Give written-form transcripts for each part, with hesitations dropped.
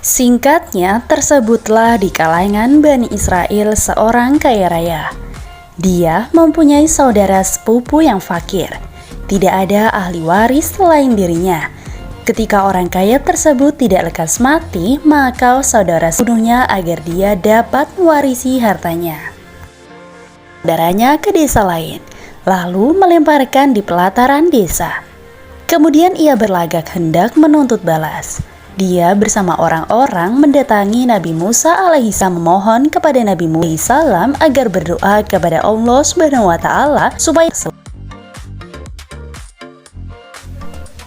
Singkatnya, tersebutlah di kalangan Bani Israel seorang kaya raya. Dia mempunyai saudara sepupu yang fakir. Tidak ada ahli waris selain dirinya. Ketika orang kaya tersebut tidak lekas mati, maka saudara sepupunya agar dia dapat mewarisi hartanya. Saudaranya ke desa lain, lalu melemparkan di pelataran desa. Kemudian ia berlagak hendak menuntut balas. Dia bersama orang-orang mendatangi Nabi Musa alaihissalam memohon kepada Nabi Musa alaihissalam agar berdoa kepada Allah Subhanahu wa Ta'ala supaya.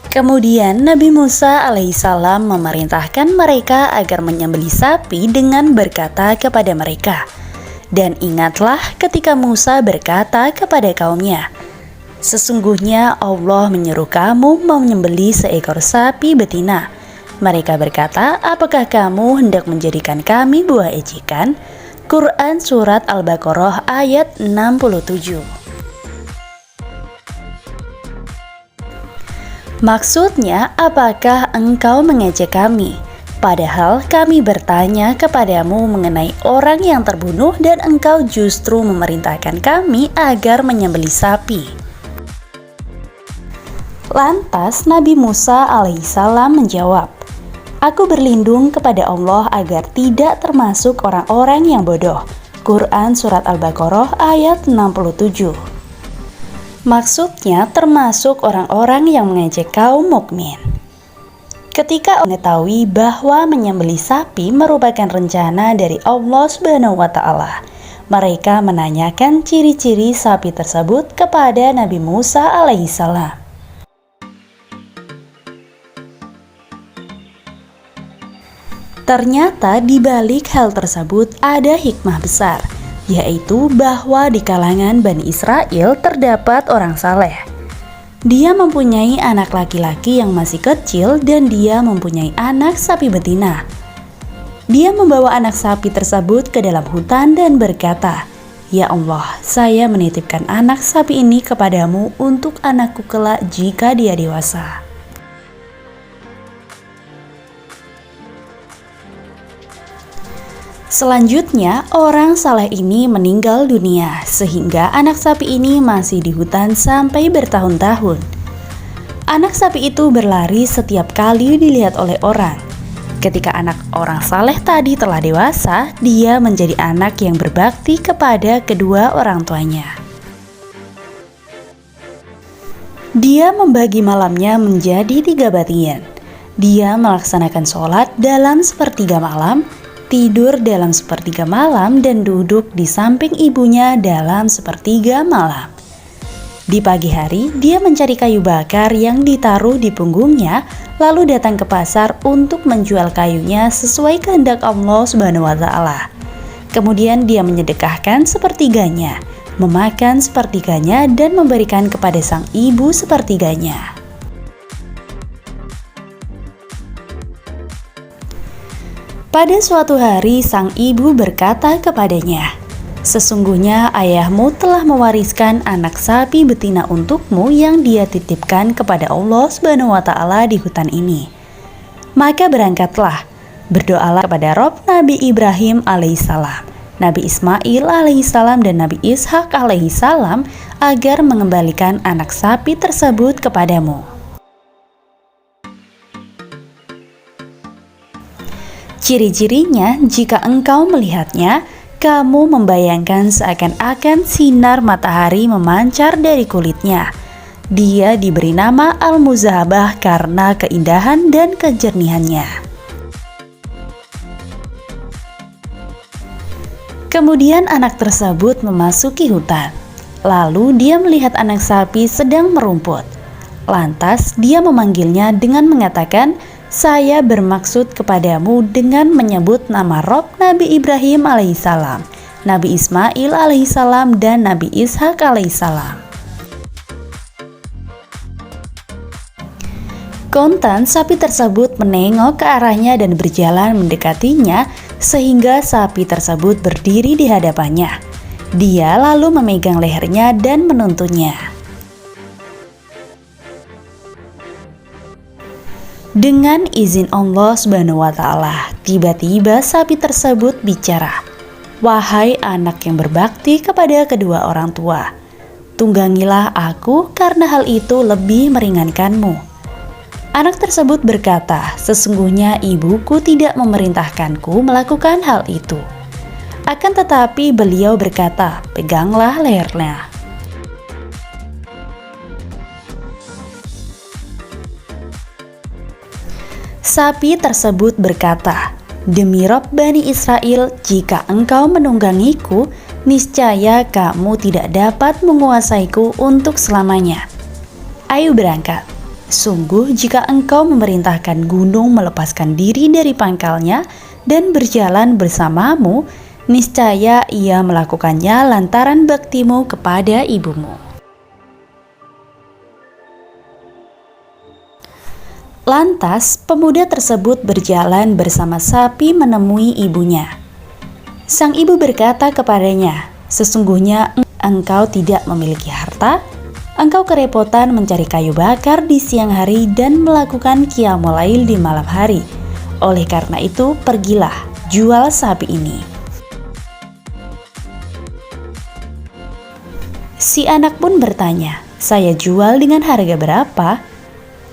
Kemudian Nabi Musa alaihissalam memerintahkan mereka agar menyembelih sapi dengan berkata kepada mereka, "Dan ingatlah ketika Musa berkata kepada kaumnya, sesungguhnya Allah menyuruh kamu menyembelih seekor sapi betina." Mereka berkata, "Apakah kamu hendak menjadikan kami buah ejekan?" Quran Surat Al-Baqarah ayat 67. Maksudnya, apakah engkau mengejek kami? Padahal kami bertanya kepadamu mengenai orang yang terbunuh dan engkau justru memerintahkan kami agar menyembelih sapi. Lantas Nabi Musa alaihissalam menjawab, "Aku berlindung kepada Allah agar tidak termasuk orang-orang yang bodoh." Quran Surat Al-Baqarah ayat 67. Maksudnya termasuk orang-orang yang mengejek kaum mukmin. Ketika mengetahui bahwa menyembelih sapi merupakan rencana dari Allah Subhanahu wa Ta'ala, mereka menanyakan ciri-ciri sapi tersebut kepada Nabi Musa alaihissalam. Ternyata di balik hal tersebut ada hikmah besar, yaitu bahwa di kalangan Bani Israel terdapat orang saleh. Dia mempunyai anak laki-laki yang masih kecil dan dia mempunyai anak sapi betina. Dia membawa anak sapi tersebut ke dalam hutan dan berkata, "Ya Allah, saya menitipkan anak sapi ini kepadamu untuk anakku kelak jika dia dewasa." Selanjutnya, orang saleh ini meninggal dunia sehingga anak sapi ini masih di hutan sampai bertahun-tahun. Anak sapi itu berlari setiap kali dilihat oleh orang. Ketika anak orang saleh tadi telah dewasa, dia menjadi anak yang berbakti kepada kedua orang tuanya. Dia membagi malamnya menjadi 3 bagian. Dia melaksanakan sholat dalam sepertiga malam, tidur dalam sepertiga malam, dan duduk di samping ibunya dalam sepertiga malam. Di pagi hari, dia mencari kayu bakar yang ditaruh di punggungnya, lalu datang ke pasar untuk menjual kayunya sesuai kehendak Allah Subhanahu wa Ta'ala. Kemudian dia menyedekahkan sepertiganya, memakan sepertiganya, dan memberikan kepada sang ibu sepertiganya. Pada suatu hari sang ibu berkata kepadanya, "Sesungguhnya ayahmu telah mewariskan anak sapi betina untukmu yang dia titipkan kepada Allah Subhanahu wa Ta'ala di hutan ini. Maka berangkatlah, berdoalah kepada Rob Nabi Ibrahim alaihissalam, Nabi Ismail alaihissalam, dan Nabi Ishak alaihissalam agar mengembalikan anak sapi tersebut kepadamu. Ciri-cirinya, jika engkau melihatnya, kamu membayangkan seakan-akan sinar matahari memancar dari kulitnya. Dia diberi nama Al-Muzahabah karena keindahan dan kejernihannya." Kemudian anak tersebut memasuki hutan. Lalu dia melihat anak sapi sedang merumput. Lantas dia memanggilnya dengan mengatakan, "Saya bermaksud kepadamu dengan menyebut nama Rob Nabi Ibrahim alaihissalam, Nabi Ismail alaihissalam, dan Nabi Ishak alaihissalam." Kontan sapi tersebut menengok ke arahnya dan berjalan mendekatinya sehingga sapi tersebut berdiri di hadapannya. Dia lalu memegang lehernya dan menuntunnya. Dengan izin Allah Subhanahu wa Ta'ala, tiba-tiba sapi tersebut bicara, "Wahai anak yang berbakti kepada kedua orang tua, tunggangilah aku karena hal itu lebih meringankanmu." Anak tersebut berkata, "Sesungguhnya ibuku tidak memerintahkanku melakukan hal itu." Akan tetapi beliau berkata, "Peganglah lehernya." Sapi tersebut berkata, "Demi Rob Bani Israel, jika engkau menunggangiku, niscaya kamu tidak dapat menguasaiku untuk selamanya. Ayo berangkat. Sungguh jika engkau memerintahkan gunung melepaskan diri dari pangkalnya dan berjalan bersamamu, niscaya ia melakukannya lantaran baktimu kepada ibumu." Lantas, pemuda tersebut berjalan bersama sapi menemui ibunya. Sang ibu berkata kepadanya, "Sesungguhnya engkau tidak memiliki harta, engkau kerepotan mencari kayu bakar di siang hari dan melakukan qiyamul lail di malam hari. Oleh karena itu, pergilah, jual sapi ini." Si anak pun bertanya, "Saya jual dengan harga berapa?"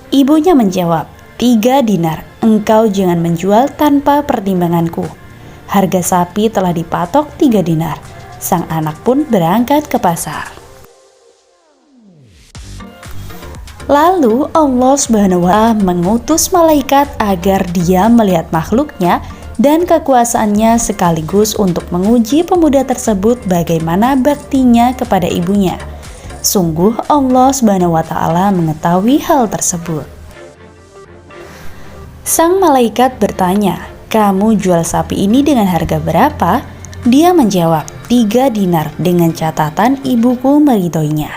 Ibunya menjawab, 3 dinar, engkau jangan menjual tanpa pertimbanganku. Harga sapi telah dipatok 3 dinar. Sang anak pun berangkat ke pasar. Lalu Allah Subhanahu wa Ta'ala mengutus malaikat agar dia melihat makhluknya dan kekuasaannya sekaligus untuk menguji pemuda tersebut bagaimana baktinya kepada ibunya. Sungguh Allah Subhanahu wa Ta'ala mengetahui hal tersebut. Sang malaikat bertanya, "Kamu jual sapi ini dengan harga berapa?" Dia menjawab, 3 dinar dengan catatan ibuku meridhoinya.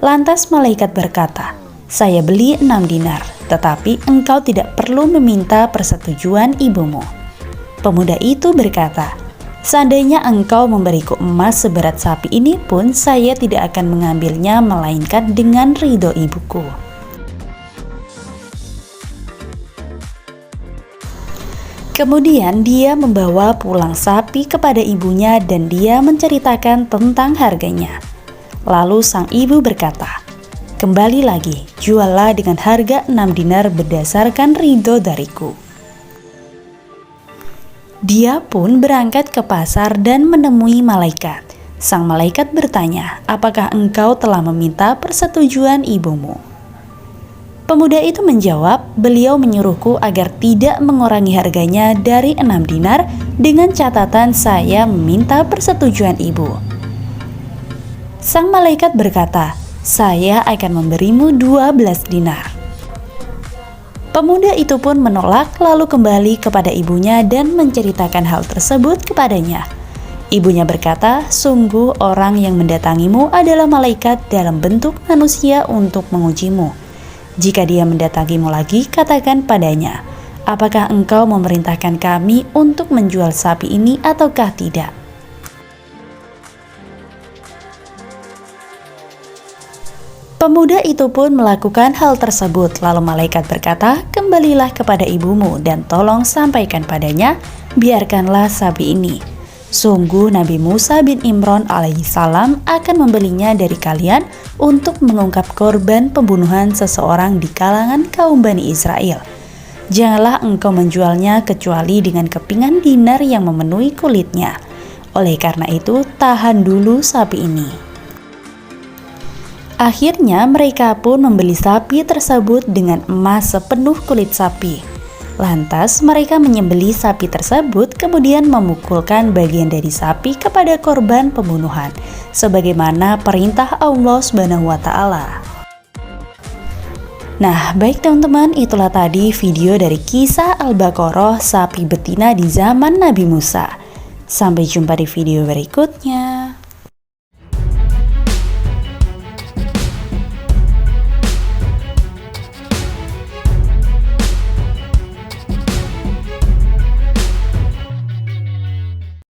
Lantas malaikat berkata, "Saya beli 6 dinar, tetapi engkau tidak perlu meminta persetujuan ibumu." Pemuda itu berkata, "Seandainya engkau memberiku emas seberat sapi ini pun, saya tidak akan mengambilnya melainkan dengan ridho ibuku." Kemudian dia membawa pulang sapi kepada ibunya dan dia menceritakan tentang harganya. Lalu sang ibu berkata, "Kembali lagi, juallah dengan harga 6 dinar berdasarkan ridho dariku." Dia pun berangkat ke pasar dan menemui malaikat. Sang malaikat bertanya, "Apakah engkau telah meminta persetujuan ibumu?" Pemuda itu menjawab, "Beliau menyuruhku agar tidak mengurangi harganya dari 6 dinar dengan catatan saya meminta persetujuan ibu." Sang malaikat berkata, "Saya akan memberimu 12 dinar." Pemuda itu pun menolak lalu kembali kepada ibunya dan menceritakan hal tersebut kepadanya. Ibunya berkata, "Sungguh orang yang mendatangimu adalah malaikat dalam bentuk manusia untuk mengujimu. Jika dia mendatangimu lagi, katakan padanya, apakah engkau memerintahkan kami untuk menjual sapi ini ataukah tidak?" Pemuda itu pun melakukan hal tersebut. Lalu malaikat berkata, "Kembalilah kepada ibumu dan tolong sampaikan padanya, biarkanlah sapi ini. Sungguh Nabi Musa bin Imran alaihissalam akan membelinya dari kalian untuk mengungkap korban pembunuhan seseorang di kalangan kaum Bani Israel. Janganlah engkau menjualnya kecuali dengan kepingan dinar yang memenuhi kulitnya. Oleh karena itu, tahan dulu sapi ini." Akhirnya mereka pun membeli sapi tersebut dengan emas sepenuh kulit sapi. Lantas mereka menyembelih sapi tersebut kemudian memukulkan bagian dari sapi kepada korban pembunuhan sebagaimana perintah Allah Subhanahu wa Ta'ala. Nah, baik teman-teman, itulah tadi video dari kisah Al-Baqarah sapi betina di zaman Nabi Musa. Sampai jumpa di video berikutnya.